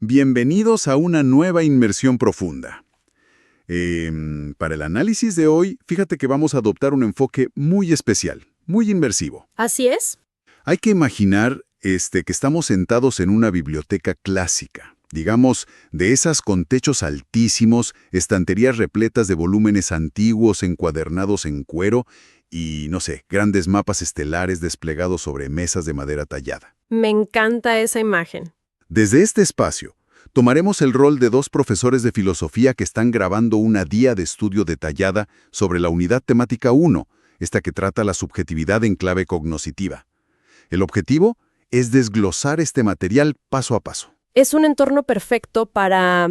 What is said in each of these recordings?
Bienvenidos a una nueva inmersión profunda. Para el análisis de hoy, fíjate que vamos a adoptar un enfoque muy especial, muy inmersivo. ¿Así es? Hay que imaginar que estamos sentados en una biblioteca clásica, digamos, de esas con techos altísimos, estanterías repletas de volúmenes antiguos encuadernados en cuero y, no sé, grandes mapas estelares desplegados sobre mesas de madera tallada. Me encanta esa imagen. Desde este espacio, tomaremos el rol de dos profesores de filosofía que están grabando una guía de estudio detallada sobre la unidad temática 1, esta que trata la subjetividad en clave cognoscitiva. El objetivo es desglosar este material paso a paso. Es un entorno perfecto para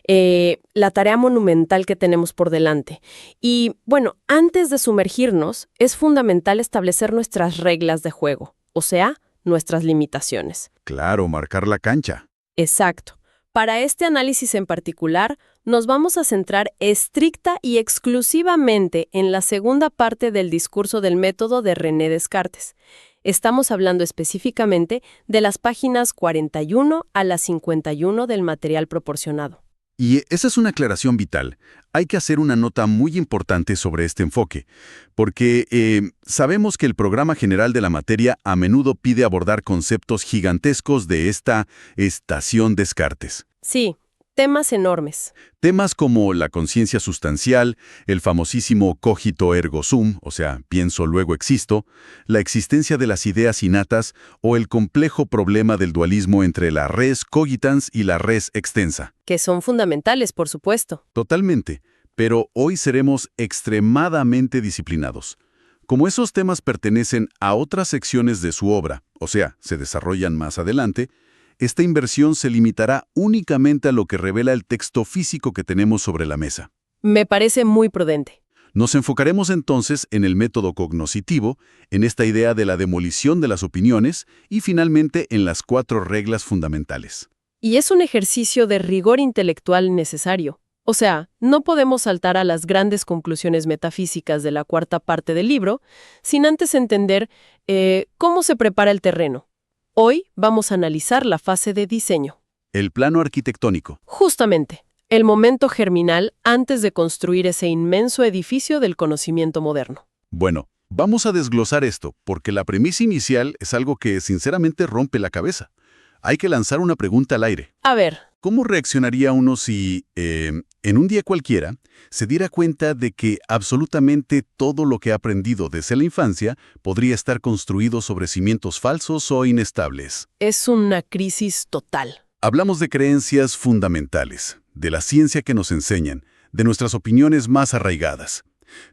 la tarea monumental que tenemos por delante. Y, bueno, antes de sumergirnos, es fundamental establecer nuestras reglas de juego, o sea, nuestras limitaciones. Claro, marcar la cancha. Exacto. Para este análisis en particular, nos vamos a centrar estricta y exclusivamente en la segunda parte del discurso del método de René Descartes. Estamos hablando específicamente de las páginas 41 a las 51 del material proporcionado. Y esa es una aclaración vital. Hay que hacer una nota muy importante sobre este enfoque, porque sabemos que el programa general de la materia a menudo pide abordar conceptos gigantescos de esta estación Descartes. Sí, temas enormes. Temas como la conciencia sustancial, el famosísimo cogito ergo sum, o sea, pienso luego existo, la existencia de las ideas innatas o el complejo problema del dualismo entre la res cogitans y la res extensa. Que son fundamentales, por supuesto. Totalmente, pero hoy seremos extremadamente disciplinados. Como esos temas pertenecen a otras secciones de su obra, o sea, se desarrollan más adelante, esta inversión se limitará únicamente a lo que revela el texto físico que tenemos sobre la mesa. Me parece muy prudente. Nos enfocaremos entonces en el método cognoscitivo, en esta idea de la demolición de las opiniones y finalmente en las 4 reglas fundamentales. Y es un ejercicio de rigor intelectual necesario. O sea, no podemos saltar a las grandes conclusiones metafísicas de la cuarta parte del libro sin antes entender cómo se prepara el terreno. Hoy vamos a analizar la fase de diseño. El plano arquitectónico. Justamente, el momento germinal antes de construir ese inmenso edificio del conocimiento moderno. Bueno, vamos a desglosar esto, porque la premisa inicial es algo que sinceramente rompe la cabeza. Hay que lanzar una pregunta al aire. A ver. ¿Cómo reaccionaría uno si, en un día cualquiera, se diera cuenta de que absolutamente todo lo que ha aprendido desde la infancia podría estar construido sobre cimientos falsos o inestables? Es una crisis total. Hablamos de creencias fundamentales, de la ciencia que nos enseñan, de nuestras opiniones más arraigadas.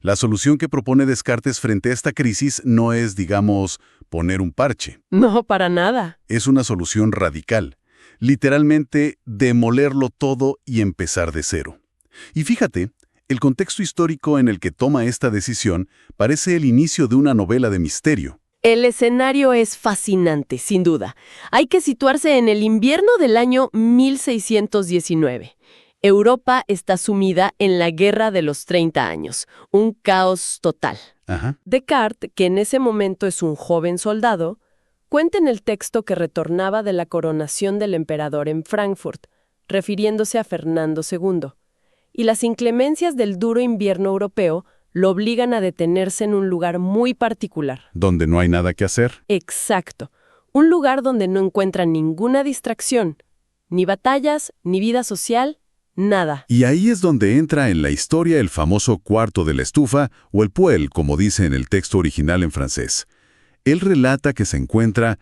La solución que propone Descartes frente a esta crisis no es, digamos, poner un parche. No, para nada. Es una solución radical. Literalmente, demolerlo todo y empezar de cero. Y fíjate, el contexto histórico en el que toma esta decisión parece el inicio de una novela de misterio. El escenario es fascinante, sin duda. Hay que situarse en el invierno del año 1619. Europa está sumida en la Guerra de los 30 años, un caos total. Ajá. Descartes, que en ese momento es un joven soldado, cuenta en el texto que retornaba de la coronación del emperador en Frankfurt, refiriéndose a Fernando II, y las inclemencias del duro invierno europeo lo obligan a detenerse en un lugar muy particular. Donde no hay nada que hacer. Exacto, un lugar donde no encuentra ninguna distracción, ni batallas, ni vida social, nada. Y ahí es donde entra en la historia el famoso cuarto de la estufa, o el poêle, como dice en el texto original en francés. Él relata que se encuentra,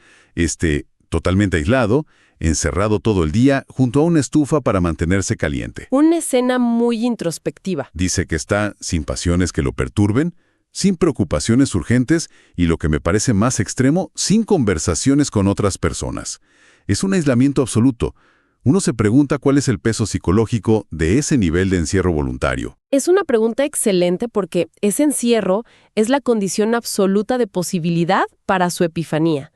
totalmente aislado, encerrado todo el día, junto a una estufa para mantenerse caliente. Una escena muy introspectiva. Dice que está sin pasiones que lo perturben, sin preocupaciones urgentes y, lo que me parece más extremo, sin conversaciones con otras personas. Es un aislamiento absoluto. Uno se pregunta cuál es el peso psicológico de ese nivel de encierro voluntario. Es una pregunta excelente porque ese encierro es la condición absoluta de posibilidad para su epifanía.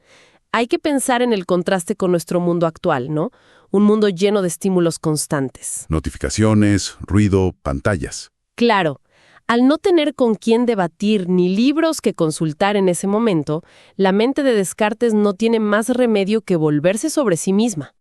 Hay que pensar en el contraste con nuestro mundo actual, ¿no? Un mundo lleno de estímulos constantes. Notificaciones, ruido, pantallas. Claro, al no tener con quién debatir ni libros que consultar en ese momento, la mente de Descartes no tiene más remedio que volverse sobre sí misma.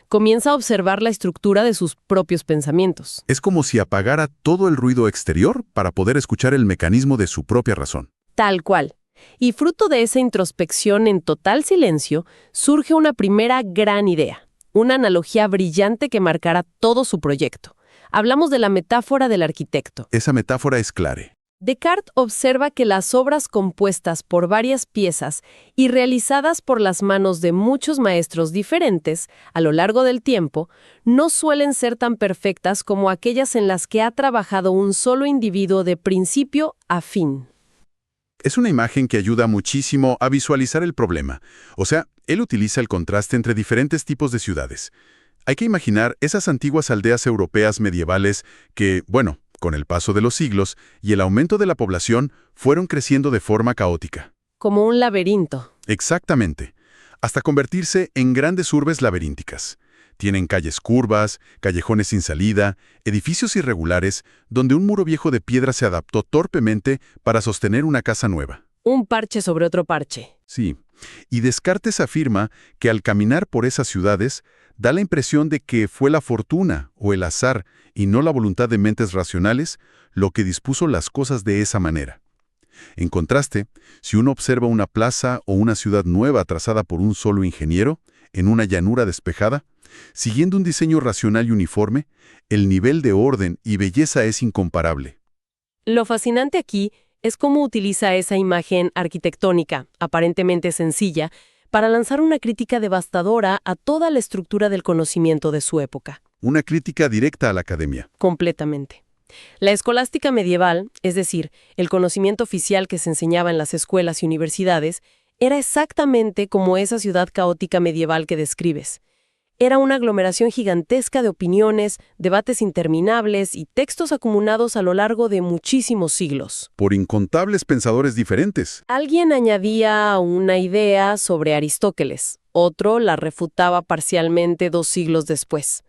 Comienza a observar la estructura de sus propios pensamientos. Es como si apagara todo el ruido exterior para poder escuchar el mecanismo de su propia razón. Tal cual. Y fruto de esa introspección en total silencio, surge una primera gran idea, una analogía brillante que marcará todo su proyecto. Hablamos de la metáfora del arquitecto. Esa metáfora es clara. Descartes observa que las obras compuestas por varias piezas y realizadas por las manos de muchos maestros diferentes a lo largo del tiempo no suelen ser tan perfectas como aquellas en las que ha trabajado un solo individuo de principio a fin. Es una imagen que ayuda muchísimo a visualizar el problema. O sea, él utiliza el contraste entre diferentes tipos de ciudades. Hay que imaginar esas antiguas aldeas europeas medievales que, bueno, con el paso de los siglos y el aumento de la población, fueron creciendo de forma caótica. Como un laberinto. Exactamente, hasta convertirse en grandes urbes laberínticas. Tienen calles curvas, callejones sin salida, edificios irregulares, donde un muro viejo de piedra se adaptó torpemente para sostener una casa nueva. Un parche sobre otro parche. Sí, y Descartes afirma que al caminar por esas ciudades, da la impresión de que fue la fortuna o el azar, y no la voluntad de mentes racionales, lo que dispuso las cosas de esa manera. En contraste, si uno observa una plaza o una ciudad nueva trazada por un solo ingeniero, en una llanura despejada, siguiendo un diseño racional y uniforme, el nivel de orden y belleza es incomparable. Lo fascinante aquí es cómo utiliza esa imagen arquitectónica, aparentemente sencilla, para lanzar una crítica devastadora a toda la estructura del conocimiento de su época. Una crítica directa a la academia. Completamente. La escolástica medieval, es decir, el conocimiento oficial que se enseñaba en las escuelas y universidades, era exactamente como esa ciudad caótica medieval que describes. Era una aglomeración gigantesca de opiniones, debates interminables y textos acumulados a lo largo de muchísimos siglos. Por incontables pensadores diferentes. Alguien añadía una idea sobre Aristóteles, otro la refutaba parcialmente 2 siglos después.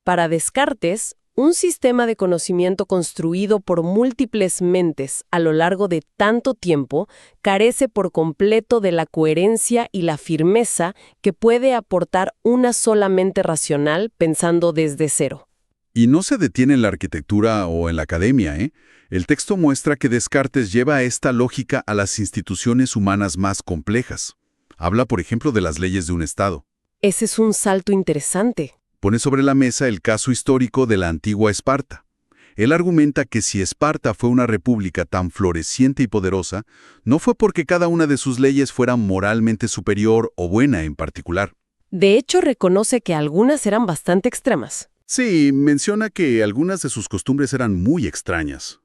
Para Descartes, un sistema de conocimiento construido por múltiples mentes a lo largo de tanto tiempo carece por completo de la coherencia y la firmeza que puede aportar una sola mente racional pensando desde cero. Y no se detiene en la arquitectura o en la academia, ¿eh? El texto muestra que Descartes lleva esta lógica a las instituciones humanas más complejas. Habla, por ejemplo, de las leyes de un Estado. Ese es un salto interesante. Pone sobre la mesa el caso histórico de la antigua Esparta. Él argumenta que si Esparta fue una república tan floreciente y poderosa, no fue porque cada una de sus leyes fuera moralmente superior o buena en particular. De hecho, reconoce que algunas eran bastante extremas. Sí, menciona que algunas de sus costumbres eran muy extrañas.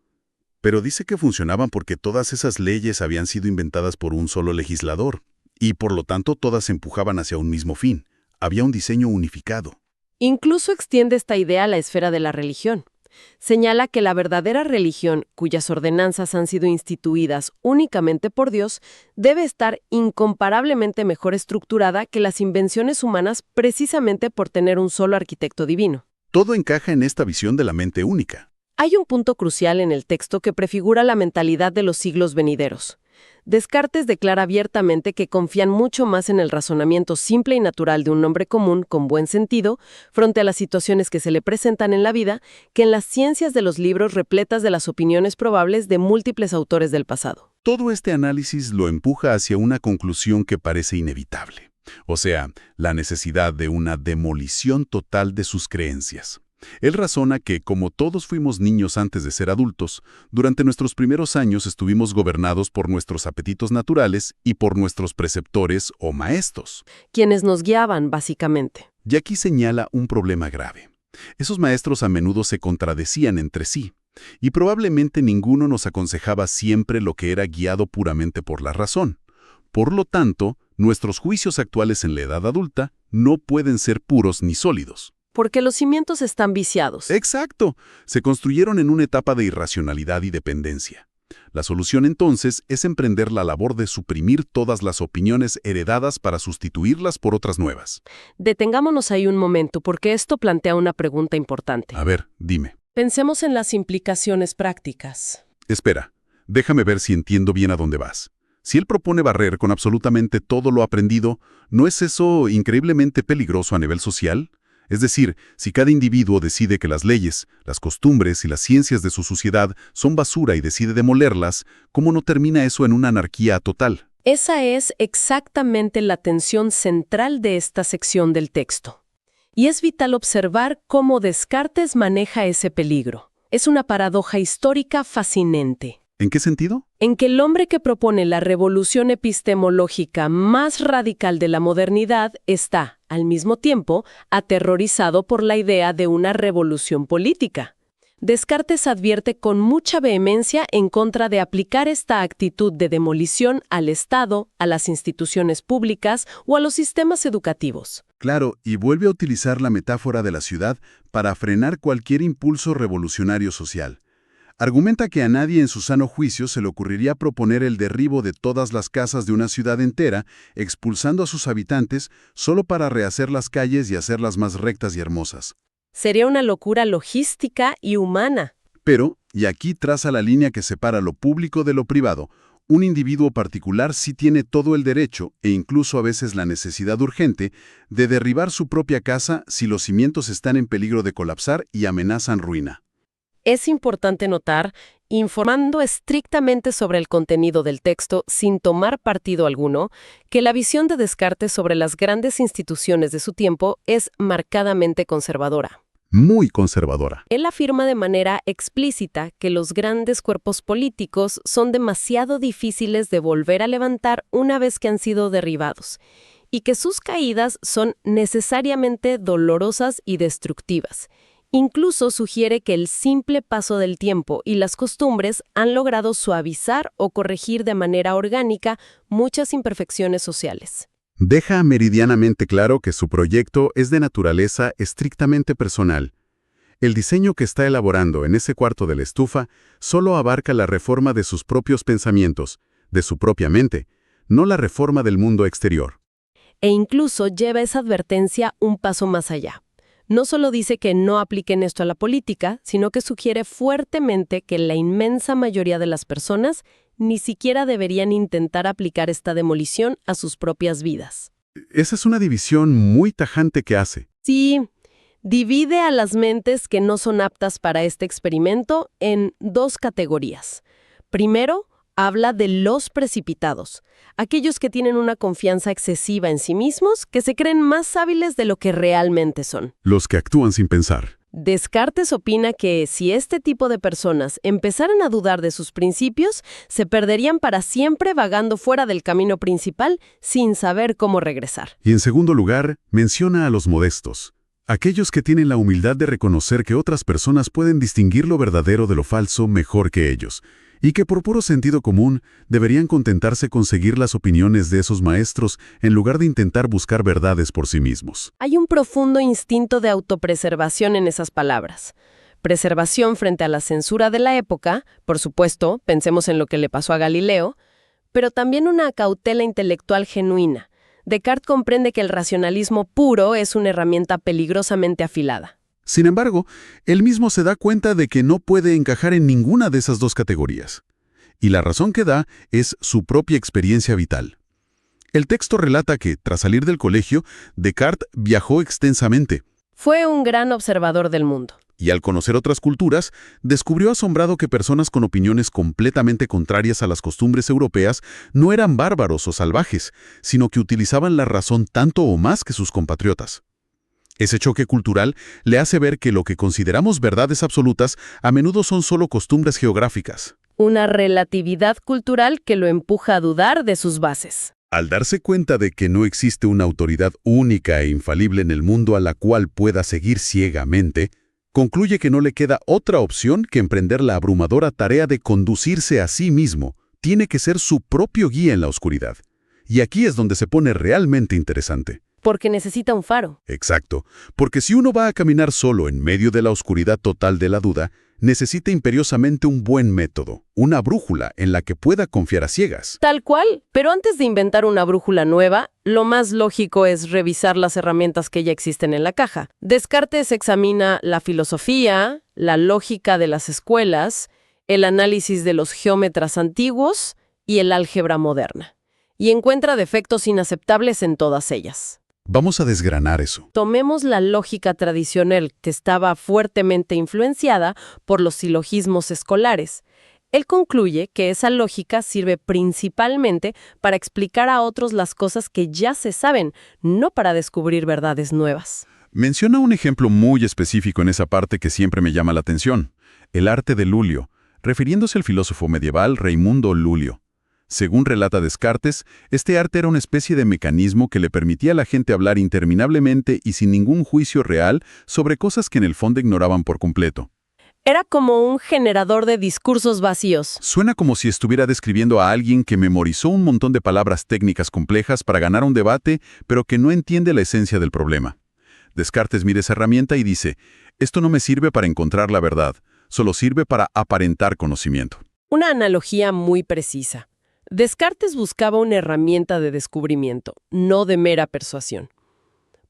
Pero dice que funcionaban porque todas esas leyes habían sido inventadas por un solo legislador, y por lo tanto todas empujaban hacia un mismo fin. Había un diseño unificado. Incluso extiende esta idea a la esfera de la religión. Señala que la verdadera religión, cuyas ordenanzas han sido instituidas únicamente por Dios, debe estar incomparablemente mejor estructurada que las invenciones humanas precisamente por tener un solo arquitecto divino. Todo encaja en esta visión de la mente única. Hay un punto crucial en el texto que prefigura la mentalidad de los siglos venideros. Descartes declara abiertamente que confían mucho más en el razonamiento simple y natural de un hombre común con buen sentido frente a las situaciones que se le presentan en la vida que en las ciencias de los libros repletas de las opiniones probables de múltiples autores del pasado. Todo este análisis lo empuja hacia una conclusión que parece inevitable. O sea, la necesidad de una demolición total de sus creencias. Él razona que, como todos fuimos niños antes de ser adultos, durante nuestros primeros años estuvimos gobernados por nuestros apetitos naturales y por nuestros preceptores o maestros. Quienes nos guiaban, básicamente. Y aquí señala un problema grave. Esos maestros a menudo se contradecían entre sí, y probablemente ninguno nos aconsejaba siempre lo que era guiado puramente por la razón. Por lo tanto, nuestros juicios actuales en la edad adulta no pueden ser puros ni sólidos. Porque los cimientos están viciados. Exacto. Se construyeron en una etapa de irracionalidad y dependencia. La solución entonces es emprender la labor de suprimir todas las opiniones heredadas para sustituirlas por otras nuevas. Detengámonos ahí un momento, porque esto plantea una pregunta importante. A ver, dime. Pensemos en las implicaciones prácticas. Espera, déjame ver si entiendo bien a dónde vas. Si él propone barrer con absolutamente todo lo aprendido, ¿no es eso increíblemente peligroso a nivel social? Es decir, si cada individuo decide que las leyes, las costumbres y las ciencias de su sociedad son basura y decide demolerlas, ¿cómo no termina eso en una anarquía total? Esa es exactamente la tensión central de esta sección del texto. Y es vital observar cómo Descartes maneja ese peligro. Es una paradoja histórica fascinante. ¿En qué sentido? En que el hombre que propone la revolución epistemológica más radical de la modernidad está, al mismo tiempo, aterrorizado por la idea de una revolución política. Descartes advierte con mucha vehemencia en contra de aplicar esta actitud de demolición al Estado, a las instituciones públicas o a los sistemas educativos. Claro, y vuelve a utilizar la metáfora de la ciudad para frenar cualquier impulso revolucionario social. Argumenta que a nadie en su sano juicio se le ocurriría proponer el derribo de todas las casas de una ciudad entera, expulsando a sus habitantes solo para rehacer las calles y hacerlas más rectas y hermosas. Sería una locura logística y humana. Pero, y aquí traza la línea que separa lo público de lo privado, un individuo particular sí tiene todo el derecho, e incluso a veces la necesidad urgente, de derribar su propia casa si los cimientos están en peligro de colapsar y amenazan ruina. Es importante notar, informando estrictamente sobre el contenido del texto sin tomar partido alguno, que la visión de Descartes sobre las grandes instituciones de su tiempo es marcadamente conservadora. Muy conservadora. Él afirma de manera explícita que los grandes cuerpos políticos son demasiado difíciles de volver a levantar una vez que han sido derribados, y que sus caídas son necesariamente dolorosas y destructivas. Incluso sugiere que el simple paso del tiempo y las costumbres han logrado suavizar o corregir de manera orgánica muchas imperfecciones sociales. Deja meridianamente claro que su proyecto es de naturaleza estrictamente personal. El diseño que está elaborando en ese cuarto de la estufa solo abarca la reforma de sus propios pensamientos, de su propia mente, no la reforma del mundo exterior. E incluso lleva esa advertencia un paso más allá. No solo dice que no apliquen esto a la política, sino que sugiere fuertemente que la inmensa mayoría de las personas ni siquiera deberían intentar aplicar esta demolición a sus propias vidas. Esa es una división muy tajante que hace. Sí, divide a las mentes que no son aptas para este experimento en dos categorías. Primero, habla de los precipitados, aquellos que tienen una confianza excesiva en sí mismos, que se creen más hábiles de lo que realmente son. Los que actúan sin pensar. Descartes opina que si este tipo de personas empezaran a dudar de sus principios, se perderían para siempre vagando fuera del camino principal sin saber cómo regresar. Y en segundo lugar, menciona a los modestos. Aquellos que tienen la humildad de reconocer que otras personas pueden distinguir lo verdadero de lo falso mejor que ellos, y que por puro sentido común deberían contentarse con seguir las opiniones de esos maestros en lugar de intentar buscar verdades por sí mismos. Hay un profundo instinto de autopreservación en esas palabras. Preservación frente a la censura de la época, por supuesto, pensemos en lo que le pasó a Galileo, pero también una cautela intelectual genuina. Descartes comprende que el racionalismo puro es una herramienta peligrosamente afilada. Sin embargo, él mismo se da cuenta de que no puede encajar en ninguna de esas dos categorías. Y la razón que da es su propia experiencia vital. El texto relata que, tras salir del colegio, Descartes viajó extensamente. Fue un gran observador del mundo. Y al conocer otras culturas, descubrió asombrado que personas con opiniones completamente contrarias a las costumbres europeas no eran bárbaros o salvajes, sino que utilizaban la razón tanto o más que sus compatriotas. Ese choque cultural le hace ver que lo que consideramos verdades absolutas a menudo son solo costumbres geográficas. Una relatividad cultural que lo empuja a dudar de sus bases. Al darse cuenta de que no existe una autoridad única e infalible en el mundo a la cual pueda seguir ciegamente, concluye que no le queda otra opción que emprender la abrumadora tarea de conducirse a sí mismo. Tiene que ser su propio guía en la oscuridad. Y aquí es donde se pone realmente interesante. Porque necesita un faro. Exacto, porque si uno va a caminar solo en medio de la oscuridad total de la duda, necesita imperiosamente un buen método, una brújula en la que pueda confiar a ciegas. Tal cual, pero antes de inventar una brújula nueva, lo más lógico es revisar las herramientas que ya existen en la caja. Descartes examina la filosofía, la lógica de las escuelas, el análisis de los geómetras antiguos y el álgebra moderna, y encuentra defectos inaceptables en todas ellas. Vamos a desgranar eso. Tomemos la lógica tradicional, que estaba fuertemente influenciada por los silogismos escolares. Él concluye que esa lógica sirve principalmente para explicar a otros las cosas que ya se saben, no para descubrir verdades nuevas. Menciona un ejemplo muy específico en esa parte que siempre me llama la atención, el arte de Lulio, refiriéndose al filósofo medieval Raimundo Lulio. Según relata Descartes, este arte era una especie de mecanismo que le permitía a la gente hablar interminablemente y sin ningún juicio real sobre cosas que en el fondo ignoraban por completo. Era como un generador de discursos vacíos. Suena como si estuviera describiendo a alguien que memorizó un montón de palabras técnicas complejas para ganar un debate, pero que no entiende la esencia del problema. Descartes mira esa herramienta y dice, esto no me sirve para encontrar la verdad, solo sirve para aparentar conocimiento. Una analogía muy precisa. Descartes buscaba una herramienta de descubrimiento, no de mera persuasión.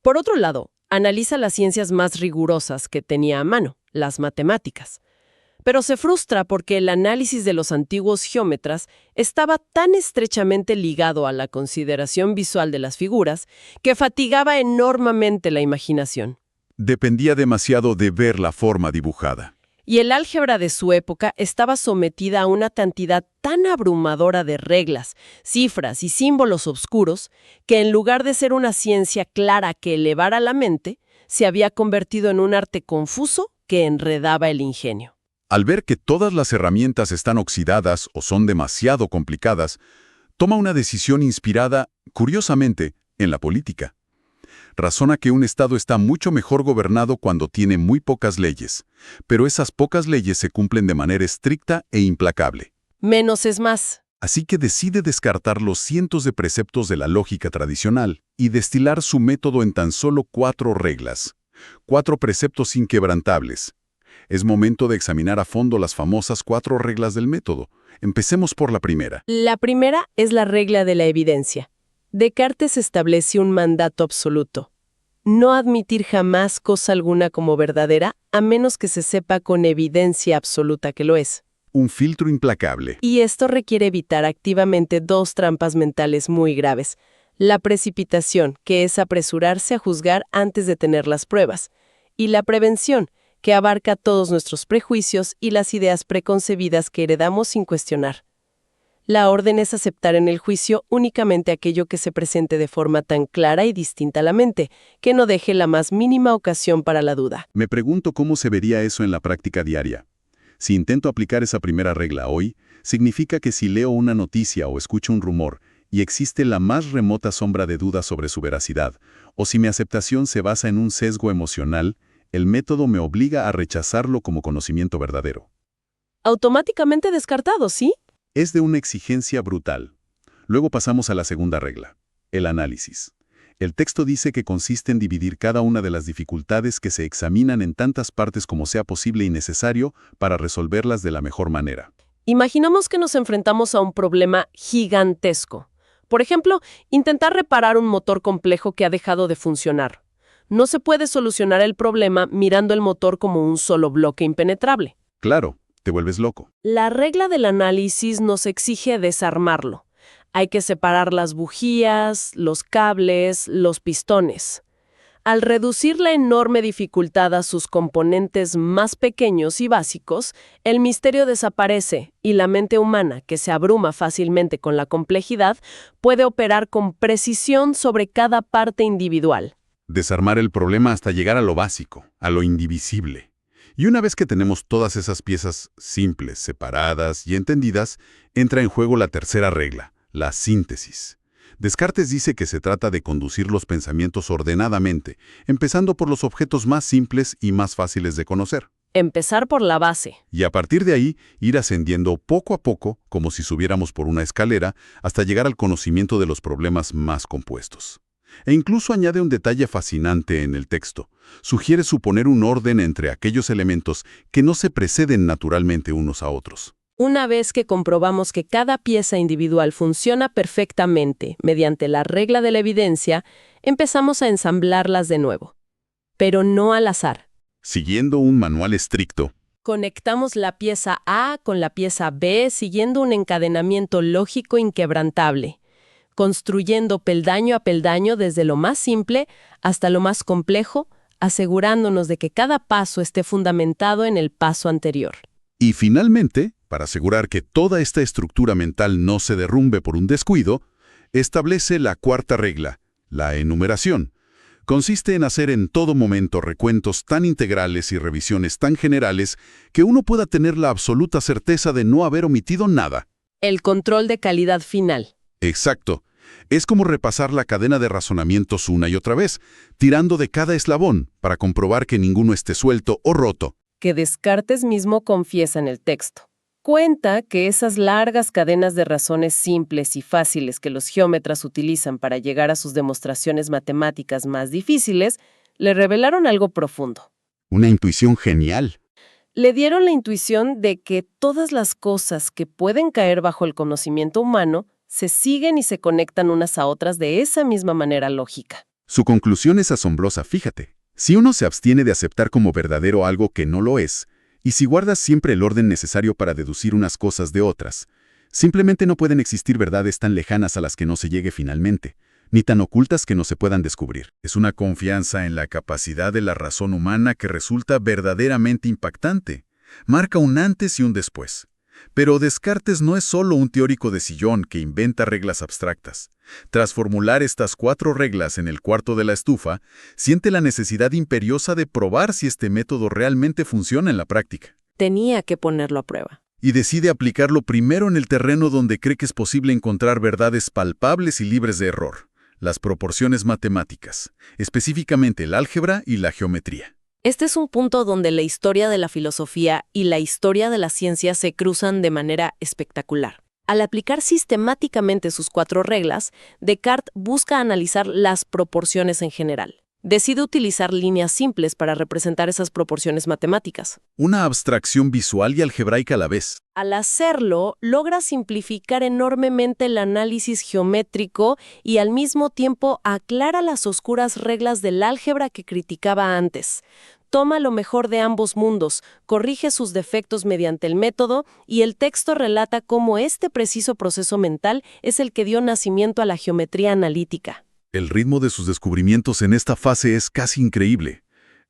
Por otro lado, analiza las ciencias más rigurosas que tenía a mano, las matemáticas. Pero se frustra porque el análisis de los antiguos geómetras estaba tan estrechamente ligado a la consideración visual de las figuras que fatigaba enormemente la imaginación. Dependía demasiado de ver la forma dibujada. Y el álgebra de su época estaba sometida a una cantidad tan abrumadora de reglas, cifras y símbolos oscuros que en lugar de ser una ciencia clara que elevara la mente, se había convertido en un arte confuso que enredaba el ingenio. Al ver que todas las herramientas están oxidadas o son demasiado complicadas, toma una decisión inspirada, curiosamente, en la política. Razona que un Estado está mucho mejor gobernado cuando tiene muy pocas leyes, pero esas pocas leyes se cumplen de manera estricta e implacable. Menos es más. Así que decide descartar los cientos de preceptos de la lógica tradicional y destilar su método en tan solo 4 reglas. 4 preceptos inquebrantables. Es momento de examinar a fondo las famosas 4 reglas del método. Empecemos por la primera. La primera es la regla de la evidencia. Descartes establece un mandato absoluto. No admitir jamás cosa alguna como verdadera, a menos que se sepa con evidencia absoluta que lo es. Un filtro implacable. Y esto requiere evitar activamente 2 trampas mentales muy graves. La precipitación, que es apresurarse a juzgar antes de tener las pruebas. Y la prevención, que abarca todos nuestros prejuicios y las ideas preconcebidas que heredamos sin cuestionar. La orden es aceptar en el juicio únicamente aquello que se presente de forma tan clara y distinta a la mente, que no deje la más mínima ocasión para la duda. Me pregunto cómo se vería eso en la práctica diaria. Si intento aplicar esa primera regla hoy, significa que si leo una noticia o escucho un rumor y existe la más remota sombra de duda sobre su veracidad, o si mi aceptación se basa en un sesgo emocional, el método me obliga a rechazarlo como conocimiento verdadero. Automáticamente descartado, ¿sí? Es de una exigencia brutal. Luego pasamos a la segunda regla, el análisis. El texto dice que consiste en dividir cada una de las dificultades que se examinan en tantas partes como sea posible y necesario para resolverlas de la mejor manera. Imaginamos que nos enfrentamos a un problema gigantesco. Por ejemplo, intentar reparar un motor complejo que ha dejado de funcionar. No se puede solucionar el problema mirando el motor como un solo bloque impenetrable. Claro, te vuelves loco. La regla del análisis nos exige desarmarlo. Hay que separar las bujías, los cables, los pistones. Al reducir la enorme dificultad a sus componentes más pequeños y básicos, el misterio desaparece y la mente humana, que se abruma fácilmente con la complejidad, puede operar con precisión sobre cada parte individual. Desarmar el problema hasta llegar a lo básico, a lo indivisible. Y una vez que tenemos todas esas piezas simples, separadas y entendidas, entra en juego la tercera regla, la síntesis. Descartes dice que se trata de conducir los pensamientos ordenadamente, empezando por los objetos más simples y más fáciles de conocer. Empezar por la base. Y a partir de ahí, ir ascendiendo poco a poco, como si subiéramos por una escalera, hasta llegar al conocimiento de los problemas más compuestos. E incluso añade un detalle fascinante en el texto. Sugiere suponer un orden entre aquellos elementos que no se preceden naturalmente unos a otros. Una vez que comprobamos que cada pieza individual funciona perfectamente mediante la regla de la evidencia, empezamos a ensamblarlas de nuevo. Pero no al azar. Siguiendo un manual estricto. Conectamos la pieza A con la pieza B siguiendo un encadenamiento lógico inquebrantable, construyendo peldaño a peldaño desde lo más simple hasta lo más complejo, asegurándonos de que cada paso esté fundamentado en el paso anterior. Y finalmente, para asegurar que toda esta estructura mental no se derrumbe por un descuido, establece la cuarta regla, la enumeración. Consiste en hacer en todo momento recuentos tan integrales y revisiones tan generales que uno pueda tener la absoluta certeza de no haber omitido nada. El control de calidad final. Exacto. Es como repasar la cadena de razonamientos una y otra vez, tirando de cada eslabón para comprobar que ninguno esté suelto o roto. Que Descartes mismo confiesa en el texto. Cuenta que esas largas cadenas de razones simples y fáciles que los geómetras utilizan para llegar a sus demostraciones matemáticas más difíciles, le revelaron algo profundo. Una intuición genial. Le dieron la intuición de que todas las cosas que pueden caer bajo el conocimiento humano se siguen y se conectan unas a otras de esa misma manera lógica. Su conclusión es asombrosa, fíjate. Si uno se abstiene de aceptar como verdadero algo que no lo es, y si guardas siempre el orden necesario para deducir unas cosas de otras, simplemente no pueden existir verdades tan lejanas a las que no se llegue finalmente, ni tan ocultas que no se puedan descubrir. Es una confianza en la capacidad de la razón humana que resulta verdaderamente impactante. Marca un antes y un después. Pero Descartes no es solo un teórico de sillón que inventa reglas abstractas. Tras formular estas 4 reglas en el cuarto de la estufa, siente la necesidad imperiosa de probar si este método realmente funciona en la práctica. Tenía que ponerlo a prueba. Y decide aplicarlo primero en el terreno donde cree que es posible encontrar verdades palpables y libres de error, las proporciones matemáticas, específicamente el álgebra y la geometría. Este es un punto donde la historia de la filosofía y la historia de la ciencia se cruzan de manera espectacular. Al aplicar sistemáticamente sus 4 reglas, Descartes busca analizar las proporciones en general. Decide utilizar líneas simples para representar esas proporciones matemáticas. Una abstracción visual y algebraica a la vez. Al hacerlo, logra simplificar enormemente el análisis geométrico y al mismo tiempo aclara las oscuras reglas del álgebra que criticaba antes. Toma lo mejor de ambos mundos, corrige sus defectos mediante el método y el texto relata cómo este preciso proceso mental es el que dio nacimiento a la geometría analítica. El ritmo de sus descubrimientos en esta fase es casi increíble.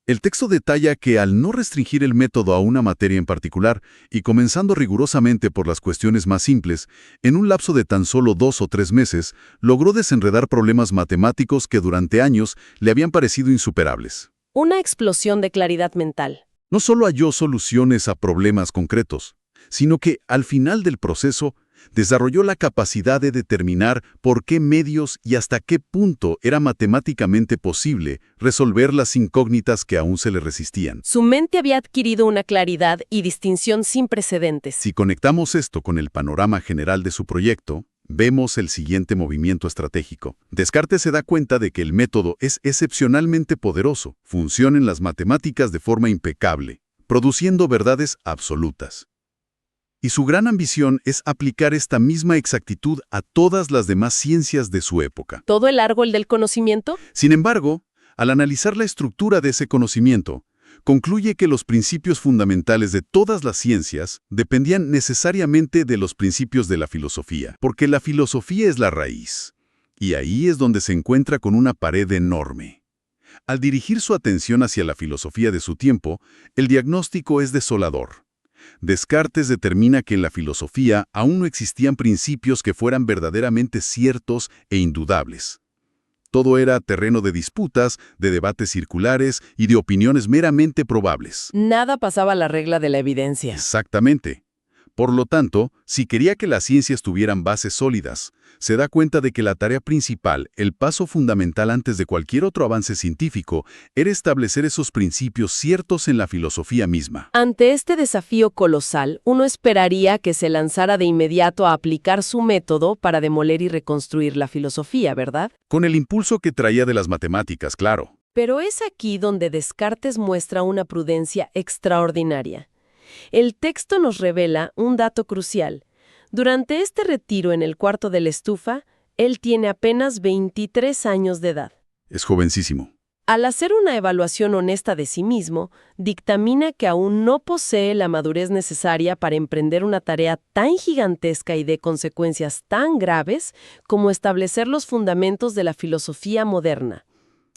El texto detalla que al no restringir el método a una materia en particular y comenzando rigurosamente por las cuestiones más simples, en un lapso de tan solo 2 o 3 meses, logró desenredar problemas matemáticos que durante años le habían parecido insuperables. Una explosión de claridad mental. No solo halló soluciones a problemas concretos, sino que, al final del proceso, desarrolló la capacidad de determinar por qué medios y hasta qué punto era matemáticamente posible resolver las incógnitas que aún se le resistían. Su mente había adquirido una claridad y distinción sin precedentes. Si conectamos esto con el panorama general de su proyecto, vemos el siguiente movimiento estratégico. Descartes se da cuenta de que el método es excepcionalmente poderoso, funciona en las matemáticas de forma impecable, produciendo verdades absolutas. Y su gran ambición es aplicar esta misma exactitud a todas las demás ciencias de su época. ¿Todo el árbol del conocimiento? Sin embargo, al analizar la estructura de ese conocimiento, concluye que los principios fundamentales de todas las ciencias dependían necesariamente de los principios de la filosofía, porque la filosofía es la raíz. Y ahí es donde se encuentra con una pared enorme. Al dirigir su atención hacia la filosofía de su tiempo, el diagnóstico es desolador. Descartes determina que en la filosofía aún no existían principios que fueran verdaderamente ciertos e indudables. Todo era terreno de disputas, de debates circulares y de opiniones meramente probables. Nada pasaba la regla de la evidencia. Exactamente. Por lo tanto, si quería que las ciencias tuvieran bases sólidas, se da cuenta de que la tarea principal, el paso fundamental antes de cualquier otro avance científico, era establecer esos principios ciertos en la filosofía misma. Ante este desafío colosal, uno esperaría que se lanzara de inmediato a aplicar su método para demoler y reconstruir la filosofía, ¿verdad? Con el impulso que traía de las matemáticas, claro. Pero es aquí donde Descartes muestra una prudencia extraordinaria. El texto nos revela un dato crucial. Durante este retiro en el cuarto de la estufa, él tiene apenas 23 años de edad. Es jovencísimo. Al hacer una evaluación honesta de sí mismo, dictamina que aún no posee la madurez necesaria para emprender una tarea tan gigantesca y de consecuencias tan graves como establecer los fundamentos de la filosofía moderna.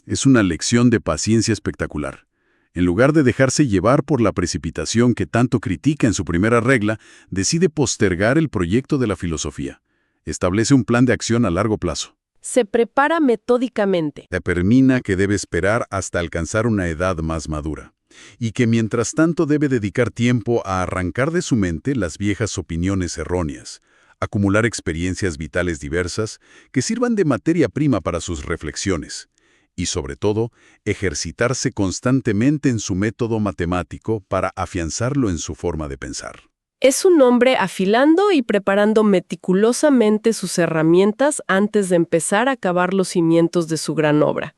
Es una lección de paciencia espectacular. En lugar de dejarse llevar por la precipitación que tanto critica en su primera regla, decide postergar el proyecto de la filosofía. Establece un plan de acción a largo plazo. Se prepara metódicamente. Determina que debe esperar hasta alcanzar una edad más madura, y que mientras tanto debe dedicar tiempo a arrancar de su mente las viejas opiniones erróneas, acumular experiencias vitales diversas que sirvan de materia prima para sus reflexiones, y sobre todo, ejercitarse constantemente en su método matemático para afianzarlo en su forma de pensar. Es un hombre afilando y preparando meticulosamente sus herramientas antes de empezar a cavar los cimientos de su gran obra.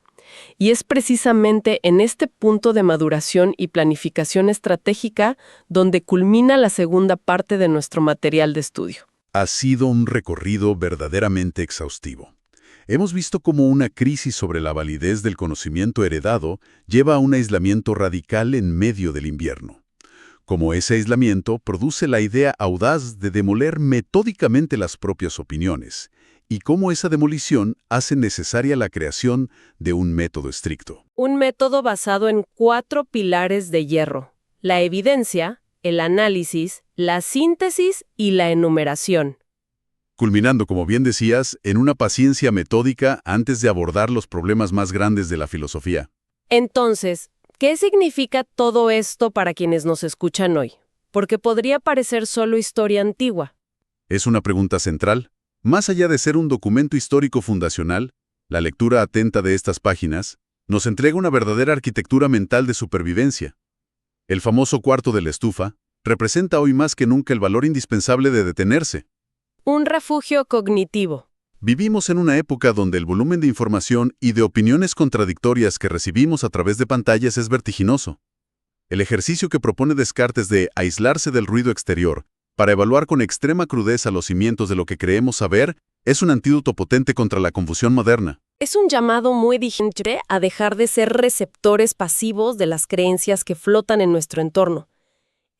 Y es precisamente en este punto de maduración y planificación estratégica donde culmina la segunda parte de nuestro material de estudio. Ha sido un recorrido verdaderamente exhaustivo. Hemos visto cómo una crisis sobre la validez del conocimiento heredado lleva a un aislamiento radical en medio del invierno. Como ese aislamiento produce la idea audaz de demoler metódicamente las propias opiniones, y cómo esa demolición hace necesaria la creación de un método estricto. Un método basado en 4 pilares de hierro: la evidencia, el análisis, la síntesis y la enumeración. Culminando, como bien decías, en una paciencia metódica antes de abordar los problemas más grandes de la filosofía. Entonces, ¿qué significa todo esto para quienes nos escuchan hoy? Porque podría parecer solo historia antigua. Es una pregunta central. Más allá de ser un documento histórico fundacional, la lectura atenta de estas páginas nos entrega una verdadera arquitectura mental de supervivencia. El famoso cuarto de la estufa representa hoy más que nunca el valor indispensable de detenerse. Un refugio cognitivo. Vivimos en una época donde el volumen de información y de opiniones contradictorias que recibimos a través de pantallas es vertiginoso. El ejercicio que propone Descartes de aislarse del ruido exterior para evaluar con extrema crudeza los cimientos de lo que creemos saber es un antídoto potente contra la confusión moderna. Es un llamado muy diligente a dejar de ser receptores pasivos de las creencias que flotan en nuestro entorno.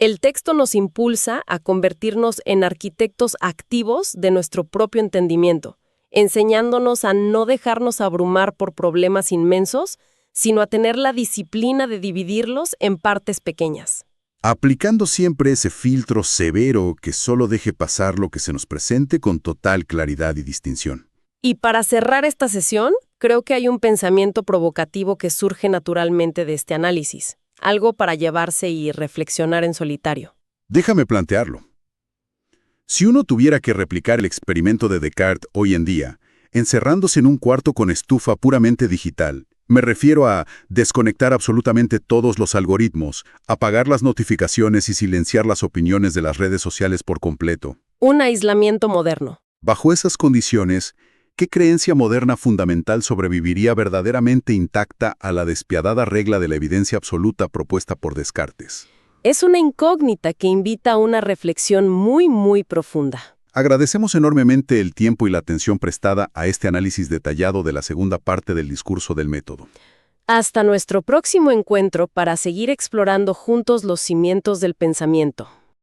El texto nos impulsa a convertirnos en arquitectos activos de nuestro propio entendimiento, enseñándonos a no dejarnos abrumar por problemas inmensos, sino a tener la disciplina de dividirlos en partes pequeñas. Aplicando siempre ese filtro severo que solo deje pasar lo que se nos presente con total claridad y distinción. Y para cerrar esta sesión, creo que hay un pensamiento provocativo que surge naturalmente de este análisis, algo para llevarse y reflexionar en solitario. Déjame plantearlo. Si uno tuviera que replicar el experimento de Descartes hoy en día, encerrándose en un cuarto con estufa puramente digital, me refiero a desconectar absolutamente todos los algoritmos, apagar las notificaciones y silenciar las opiniones de las redes sociales por completo. Un aislamiento moderno. Bajo esas condiciones, ¿qué creencia moderna fundamental sobreviviría verdaderamente intacta a la despiadada regla de la evidencia absoluta propuesta por Descartes? Es una incógnita que invita a una reflexión muy profunda. Agradecemos enormemente el tiempo y la atención prestada a este análisis detallado de la segunda parte del discurso del método. Hasta nuestro próximo encuentro para seguir explorando juntos los cimientos del pensamiento.